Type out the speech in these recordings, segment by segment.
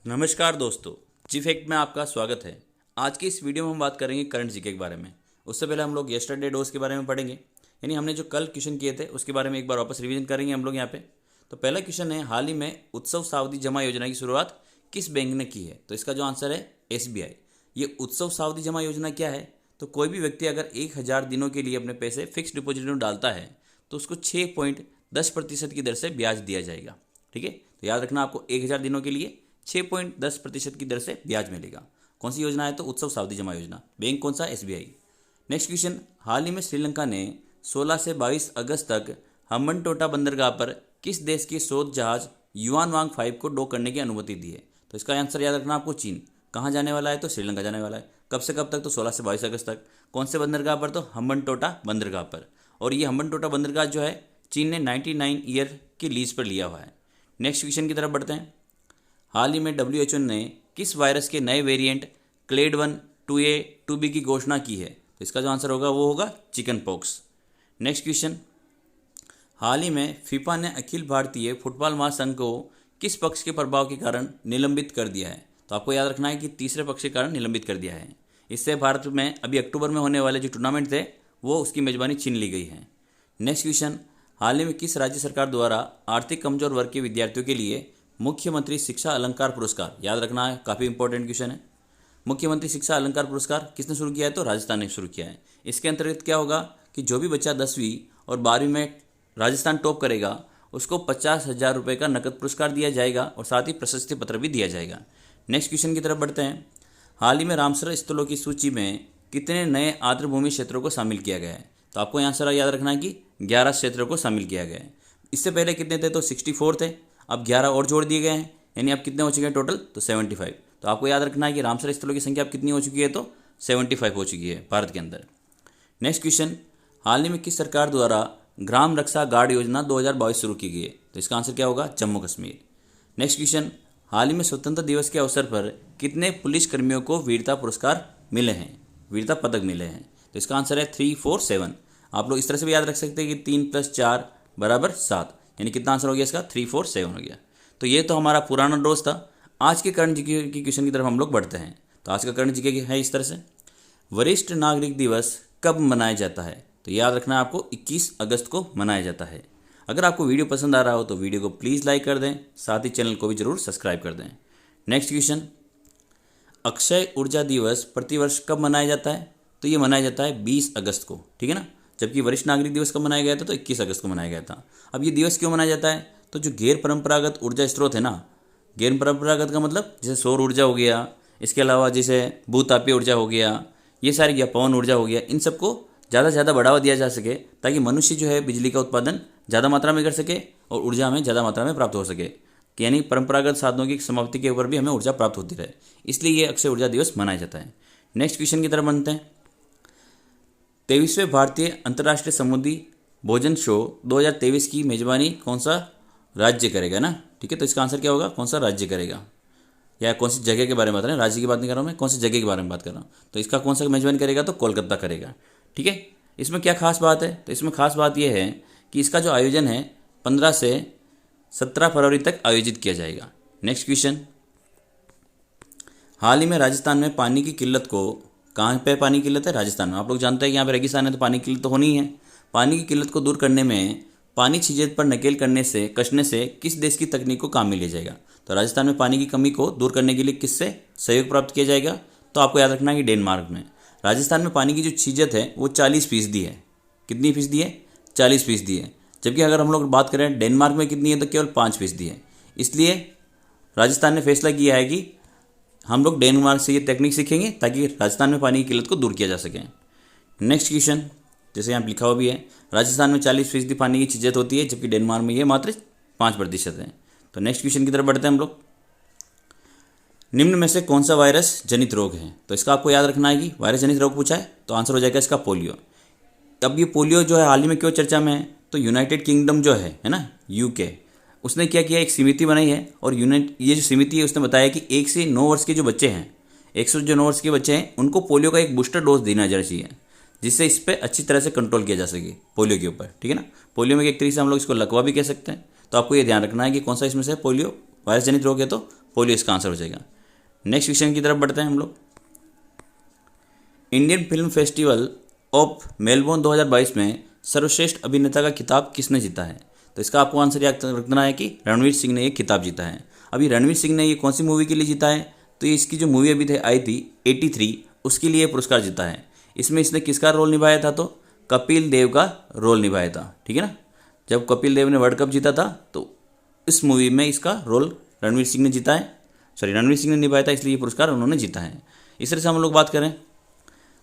नमस्कार दोस्तों, जी फैक्ट में आपका स्वागत है। आज की इस वीडियो में हम बात करेंगे करंट जीके के बारे में। उससे पहले हम लोग येस्टरडे डोज के बारे में पढ़ेंगे, यानी हमने जो कल क्वेश्चन किए थे उसके बारे में एक बार वापस रिवीजन करेंगे हम लोग यहाँ पे। तो पहला क्वेश्चन है, हाल ही में उत्सव सावधि जमा योजना की शुरुआत किस बैंक ने की है? तो इसका जो आंसर है SBI। ये उत्सव सावधि जमा योजना क्या है? तो कोई भी व्यक्ति अगर 1000 दिनों के लिए अपने पैसे फिक्स डिपॉजिट में डालता है तो उसको 6.10% की दर से ब्याज दिया जाएगा। ठीक है, तो याद रखना आपको 1000 दिनों के लिए 6.10% की दर से ब्याज मिलेगा। कौन सी योजना है? तो उत्सव सावधि जमा योजना। बैंक कौन सा? SBI। नेक्स्ट क्वेश्चन, हाल ही में श्रीलंका ने 16 से 22 अगस्त तक हम्बनटोटा बंदरगाह पर किस देश के शोध जहाज युआन वांग 5 को डॉक करने की अनुमति दी है? तो इसका आंसर याद रखना आपको चीन। कहाँ जाने वाला है? तो श्रीलंका जाने वाला है। कब से कब तक? तो 16 से 22 अगस्त तक। कौन से बंदरगाह पर? तो हम्बनटोटा बंदरगाह पर। और ये हम्बनटोटा बंदरगाह जो है चीन ने 99 ईयर की लीज पर लिया हुआ है। नेक्स्ट क्वेश्चन की तरफ बढ़ते हैं। हाल ही में WHO ने किस वायरस के नए वेरिएंट क्लेड 1 2A 2B की घोषणा की है? तो इसका जो आंसर होगा वो होगा चिकन पॉक्स। नेक्स्ट क्वेश्चन, हाल ही में फीफा ने अखिल भारतीय फुटबॉल महासंघ को किस पक्ष के प्रभाव के कारण निलंबित कर दिया है? तो आपको याद रखना है कि तीसरे पक्ष के कारण निलंबित कर दिया है। इससे भारत में अभी अक्टूबर में होने वाले जो टूर्नामेंट थे वो उसकी मेजबानी छीन ली गई है। नेक्स्ट क्वेश्चन, हाल ही में किस राज्य सरकार द्वारा आर्थिक कमजोर वर्ग के विद्यार्थियों के लिए मुख्यमंत्री शिक्षा अलंकार पुरस्कार, याद रखना है काफ़ी इंपॉर्टेंट क्वेश्चन है, मुख्यमंत्री शिक्षा अलंकार पुरस्कार किसने शुरू किया है? तो राजस्थान ने शुरू किया है। इसके अंतर्गत क्या होगा कि जो भी बच्चा 10वीं और 12वीं में राजस्थान टॉप करेगा उसको 50,000 रुपये का नकद पुरस्कार दिया जाएगा और साथ ही प्रशस्ति पत्र भी दिया जाएगा। नेक्स्ट क्वेश्चन की तरफ बढ़ते हैं। हाल ही में रामसर स्थलों की सूची में कितने नए आर्द्रभूमि क्षेत्रों को शामिल किया गया है? तो आपको आंसर याद रखना है कि 11 क्षेत्रों को शामिल किया गया है। इससे पहले कितने थे? तो 64 थे, अब 11 और जोड़ दिए गए हैं, यानी अब कितने हो चुके हैं टोटल? तो 75। तो आपको याद रखना है कि रामसर स्थलों की संख्या अब कितनी हो चुकी है? तो 75 हो चुकी है भारत के अंदर। नेक्स्ट क्वेश्चन, हाल ही में किस सरकार द्वारा ग्राम रक्षा गार्ड योजना 2022 शुरू की गई है? तो इसका आंसर क्या होगा? जम्मू कश्मीर। नेक्स्ट क्वेश्चन, हाल ही में स्वतंत्रता दिवस के अवसर पर कितने पुलिस कर्मियों को वीरता पुरस्कार मिले हैं, वीरता पदक मिले हैं? तो इसका आंसर है 3, 4, 7। आप लोग इस तरह से भी याद रख सकते हैं कि 3 + 4 = 7, यानी कितना आंसर हो गया इसका? 3, 4, 7 हो गया। तो ये तो हमारा पुराना डोज था। आज के करंट जीके की क्वेश्चन की तरफ हम लोग बढ़ते हैं। तो आज का करंट जीके है इस तरह से, वरिष्ठ नागरिक दिवस कब मनाया जाता है? तो याद रखना है आपको 21 अगस्त को मनाया जाता है। अगर आपको वीडियो पसंद आ रहा हो तो वीडियो को प्लीज़ लाइक कर दें, साथ ही चैनल को भी जरूर सब्सक्राइब कर दें। नेक्स्ट क्वेश्चन, अक्षय ऊर्जा दिवस प्रतिवर्ष कब मनाया जाता है? तो ये मनाया जाता है 20 अगस्त को, ठीक है ना। जबकि वरिष्ठ नागरिक दिवस कब मनाया गया था? तो 21 अगस्त को मनाया गया था। अब ये दिवस क्यों मनाया जाता है? तो जो गैर परंपरागत ऊर्जा स्रोत है ना, गैर परंपरागत का मतलब जैसे सौर ऊर्जा हो गया, इसके अलावा जैसे भूतापीय ऊर्जा हो गया, ये सारी, या पवन ऊर्जा हो गया, इन सबको ज़्यादा से ज़्यादा बढ़ावा दिया जा सके ताकि मनुष्य जो है बिजली का उत्पादन ज़्यादा मात्रा में कर सके और ऊर्जा हमें ज़्यादा मात्रा में प्राप्त हो सके, यानी परंपरागत साधनों की समाप्ति के ऊपर भी हमें ऊर्जा प्राप्त होती रहे, इसलिए ये अक्षय ऊर्जा दिवस मनाया जाता है। नेक्स्ट क्वेश्चन की तरफ बनते हैं। 23वें भारतीय अंतर्राष्ट्रीय समुद्री भोजन शो 2023 की मेजबानी कौन सा राज्य करेगा ना? ठीक है, तो इसका आंसर क्या होगा? कौन सा राज्य करेगा, या कौन सी जगह के बारे में बता रहे हैं, राज्य की बात नहीं कर रहा हूँ मैं, कौन सी जगह के बारे में बात कर रहा हूँ। तो इसका कौन सा मेजबानी करेगा? तो कोलकाता करेगा। ठीक है, इसमें क्या खास बात है? तो इसमें खास बात यह है कि इसका जो आयोजन है 15 से 17 फरवरी तक आयोजित किया जाएगा। नेक्स्ट क्वेश्चन, हाल ही में राजस्थान में पानी की किल्लत को, कहाँ पे पानी की किल्लत है? राजस्थान में। आप लोग जानते हैं कि यहाँ पे रेगिस्तान है तो पानी की किल्लत तो होनी ही है। पानी की किल्लत को दूर करने में पानी छीजेत पर नकेल करने से, कसने से किस देश की तकनीक को काम में लिया जाएगा? तो राजस्थान में पानी की कमी को दूर करने के लिए किससे सहयोग प्राप्त किया जाएगा? तो आपको याद रखना है कि डेनमार्क में। राजस्थान में पानी की जो छीजत है वो 40% है। कितनी फीसदी है? 40% है। जबकि अगर हम लोग बात करें डेनमार्क में कितनी है तो केवल 5% है। इसलिए राजस्थान ने फैसला किया है कि हम लोग डेनमार्क से ये तकनीक सीखेंगे ताकि राजस्थान में पानी की किल्लत को दूर किया जा सके। नेक्स्ट क्वेश्चन, जैसे यहाँ लिखा हुआ भी है, राजस्थान में 40% पानी की छीजत होती है जबकि डेनमार्क में ये मात्र 5% है। तो नेक्स्ट क्वेश्चन की तरफ बढ़ते हैं हम लोग। निम्न में से कौन सा वायरस जनित रोग है? तो इसका आपको याद रखना है कि वायरस जनित रोग पूछा है तो आंसर हो जाएगा इसका पोलियो। अब ये पोलियो जो है हाल ही में क्यों चर्चा में है? तो यूनाइटेड किंगडम जो है ना, UK, उसने क्या किया, एक समिति बनाई है और ये जो समिति है उसने बताया कि 1 से 9 वर्ष के जो बच्चे हैं, 9 वर्ष के बच्चे हैं, उनको पोलियो का एक बूस्टर डोज देना चाहिए, जिससे इस पर अच्छी तरह से कंट्रोल किया जा सके पोलियो के ऊपर। ठीक है ना, पोलियो में एक तरीके से हम लोग इसको लकवा भी कह सकते हैं। तो आपको ये ध्यान रखना है कि कौन सा इसमें से पोलियो वायरस जनित रोग है तो पोलियो इसका आंसर हो जाएगा। नेक्स्ट क्वेश्चन की तरफ बढ़ते हैं हम लोग। Indian film festival of Melbourne 2022 में सर्वश्रेष्ठ अभिनेता का खिताब किसने जीता है? तो इसका आपको आंसर याद रखना है कि रणवीर सिंह ने ये खिताब जीता है। अभी रणवीर सिंह ने ये कौन सी मूवी के लिए जीता है? तो ये इसकी जो मूवी अभी आई थी 83, उसके लिए पुरस्कार जीता है। इसमें इसने किसका रोल निभाया था? तो कपिल देव का रोल निभाया था, ठीक है ना। जब कपिल देव ने वर्ल्ड कप जीता था तो इस मूवी में इसका रोल रणवीर सिंह ने जीता है, रणवीर सिंह ने निभाया था, इसलिए ये पुरस्कार उन्होंने जीता है। इस तरह से हम लोग बात करें,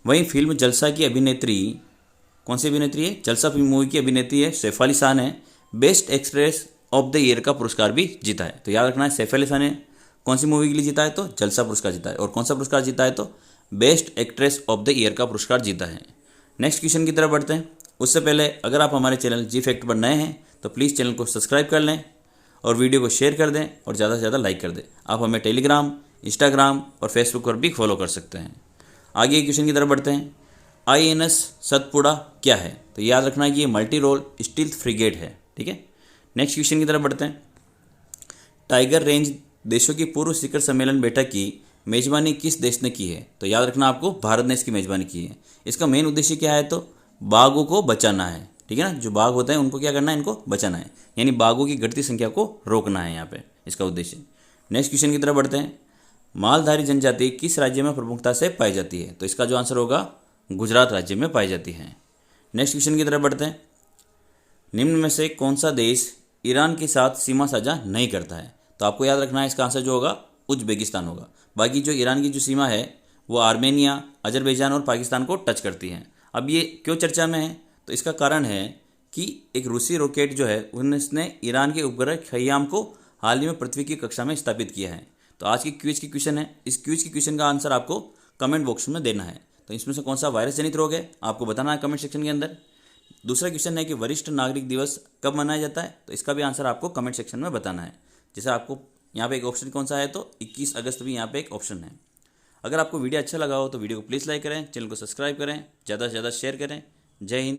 वहीं फिल्म जलसा की अभिनेत्री कौन सी अभिनेत्री है? जलसा फिल्म मूवी की अभिनेत्री है सैफ अली खान ने best actress of the year का पुरस्कार भी जीता है। तो याद रखना है, सैफ अली खान ने कौन सी मूवी के लिए जीता है? तो जलसा पुरस्कार जीता है। और कौन सा पुरस्कार जीता है? तो best actress of the year का पुरस्कार जीता है। नेक्स्ट क्वेश्चन की तरफ बढ़ते हैं। उससे पहले अगर आप हमारे चैनल जी फैक्ट पर नए हैं तो प्लीज़ चैनल को सब्सक्राइब कर लें और वीडियो को शेयर कर दें और ज़्यादा से ज़्यादा लाइक कर दें। आप हमें टेलीग्राम, इंस्टाग्राम और फेसबुक पर भी फॉलो कर सकते हैं। आगे क्वेश्चन की तरफ बढ़ते हैं। INS सतपुड़ा क्या है? तो याद रखना है कि ये मल्टी रोल स्टील्थ फ्रिगेट है, ठीक है। नेक्स्ट क्वेश्चन की तरफ बढ़ते हैं। टाइगर रेंज देशों की पूर्व शिखर सम्मेलन बैठक की मेजबानी किस देश ने की है? तो याद रखना आपको, भारत ने इसकी मेजबानी की है। इसका मेन उद्देश्य क्या है? तो बाघों को बचाना है, ठीक है ना। जो बाघ होते हैं उनको क्या करना है? इनको बचाना है, यानी बाघों की घटती संख्या को रोकना है यहाँ पे इसका उद्देश्य। नेक्स्ट क्वेश्चन की तरफ बढ़ते हैं। मालधारी जनजाति किस राज्य में प्रमुखता से पाई जाती है? तो इसका जो आंसर होगा गुजरात राज्य में पाई जाती है। नेक्स्ट क्वेश्चन की तरफ बढ़ते हैं। निम्न में से कौन सा देश ईरान के साथ सीमा साझा नहीं करता है? तो आपको याद रखना है, इसका आंसर जो होगा उज्बेकिस्तान होगा। बाकी जो ईरान की जो सीमा है वो आर्मेनिया, अजरबैजान और पाकिस्तान को टच करती है। अब ये क्यों चर्चा में है? तो इसका कारण है कि एक रूसी रॉकेट जो है उसने ईरान के उपग्रह खयाम को हाल ही में पृथ्वी की कक्षा में स्थापित किया है। तो आज की क्विज की क्वेश्चन है, इस क्विज की क्वेश्चन का आंसर आपको कमेंट बॉक्स में देना है। तो इसमें से कौन सा वायरस जनित रोग है आपको बताना है कमेंट सेक्शन के अंदर। दूसरा क्वेश्चन है कि वरिष्ठ नागरिक दिवस कब मनाया जाता है? तो इसका भी आंसर आपको कमेंट सेक्शन में बताना है। जैसे आपको यहाँ पे एक ऑप्शन कौन सा है? तो 21 अगस्त भी यहाँ पे एक ऑप्शन है। अगर आपको वीडियो अच्छा लगा हो तो वीडियो को प्लीज़ लाइक करें, चैनल को सब्सक्राइब करें, ज़्यादा से ज़्यादा शेयर करें। जय हिंद।